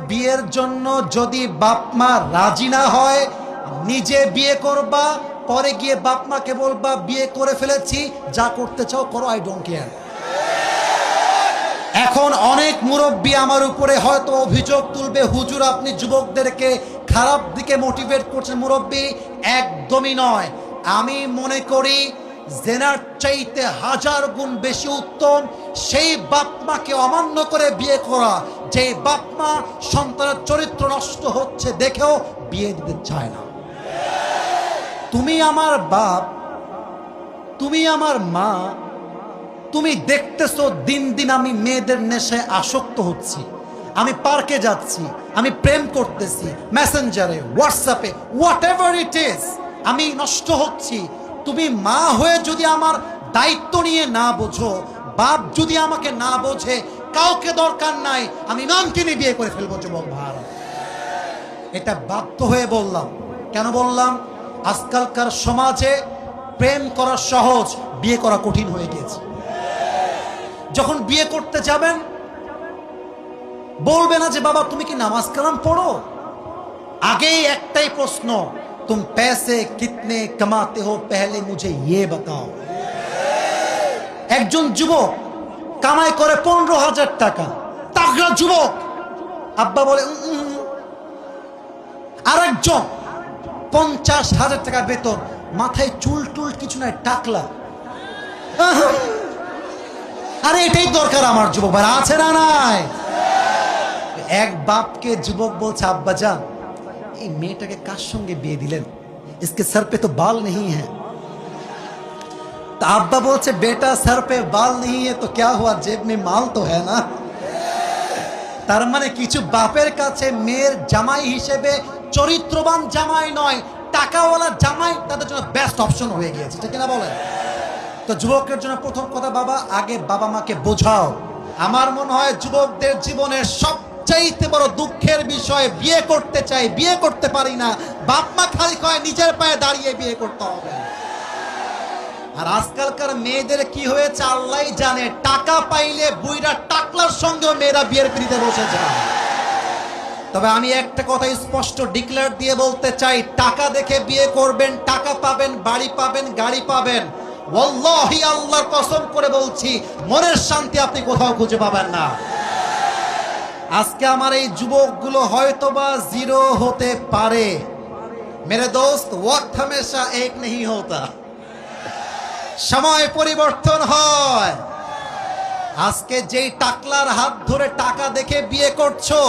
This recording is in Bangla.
বিয়ের জন্য যদি বাপ মা রাজি না হয়, নিজে বিয়ে করবা, পরে গিয়ে বাপ মাকে বলবা বিয়ে করে ফেলেছি, যা করতে চাও করো, আই ডোন্ট কেয়ার। এখন অনেক মুরব্বী আমার উপরে হয়তো অভিযোগ তুলবে, হুজুর আপনি যুবকদেরকে খারাপ দিকে মোটিভেট করছেন। মুরব্বী, একদমই নয়। আমি মনে করি জেনার চাইতে 1000 গুণ বেশি উত্তম সেই বাপ মাকে অমান্য করে বিয়ে করা, যে বাপ মা সন্তানের চরিত্র নষ্ট হচ্ছে দেখেও বিয়ে দিতে চায় না। তুমি আমার বাপ, তুমি আমার মা, তুমি দেখতেছো দিন দিন আমি মেয়েদের নেশায় আসক্ত হচ্ছি, আমি পার্কে যাচ্ছি, আমি প্রেম করতেছি, মেসেঞ্জারে, হোয়াটসঅ্যাপে, হোয়াট এভার ইট ইজ, আমি নষ্ট হচ্ছি। তুমি মা হয়ে যদি আমার দায়িত্ব নিয়ে না বোঝো, বাপ যদি আমাকে না বোঝে, কাউকে দরকার নাই, আমি নামকে নিয়ে বিয়ে করে ফেলবো যুবক ভাইরা। এটা বাধ্য হয়ে বললাম। কেন বললাম? আজকালকার সমাজে প্রেম করা সহজ, বিয়ে করা কঠিন হয়ে গিয়েছে। যখন বিয়ে করতে যাবেন বলবে না যে বাবা তুমি কি নামাজ কালাম পড়ো, আগেই একটাই প্রশ্ন, तुम पैसे कितने कमाते हो पहले मुझे ये बताओ। একজন যুবক কামাই করে 15,000 টাকা, তাগড়া যুবক, আব্বা বলে আরেকজন 50,000 টাকা বেতন, মাথায় চুল টুল কিছু নাই, টাকলা। আরে এটাই দরকার আমার যুবক ভাই, আছে না নাই? এক বাপকে যুবক বলছে, আব্বা জান এই মেয়েটাকে কার সঙ্গে বিয়ে দিলেন, इसके सर पे तो बाल नहीं है। तो अब्बा बोलছে बेटा सर पे बाल नहीं है तो क्या हुआ, जेब में माल तो है ना। তার মানে কিছু বাপের কাছে মেয়ের জামাই হিসেবে চরিত্রবান জামাই নয়, টাকাওয়ালা জামাই তাদের জন্য বেস্ট অপশন হয়ে গিয়েছে, ঠিক না বলেন? তো যুবকের জন্য প্রথম কথা, বাবা আগে বাবা মাকে বোঝাও। আমার মনে হয় যুবকদের জীবনের সবচাইতে বড় দুঃখের বিষয়, বিয়ে করতে চাই বিয়ে করতে পারি না, বাপ মা খালি কয় নিজের পায়ে দাঁড়িয়ে বিয়ে করতে হবে। আর আজকালকার মেয়েদের কি হয়েছে আল্লাহই জানে, টাকা পাইলে বুইরা টাকলার সঙ্গেও মেয়েরা বিয়ের পিড়িতে বসে যায়। তবে আমি একটা কথা স্পষ্ট ডিক্লেয়ার দিয়ে বলতে চাই, টাকা দেখে বিয়ে করবেন, টাকা পাবেন, বাড়ি পাবেন, গাড়ি পাবেন, ওয়াল্লাহি আল্লাহর কসম করে বলছি মনের শান্তি আপনি কোথাও খুঁজে পাবেন না। আজকে আমার এই যুবকগুলো হয়তোবা জিরো হতে পারে, মেরে দোস্ত ওয়াক্ত হামেশা এক নেই হোতা, সময় পরিবর্তন হয়। আজকে যেই টাকলার হাত ধরে টাকা দেখে বিয়ে করছো,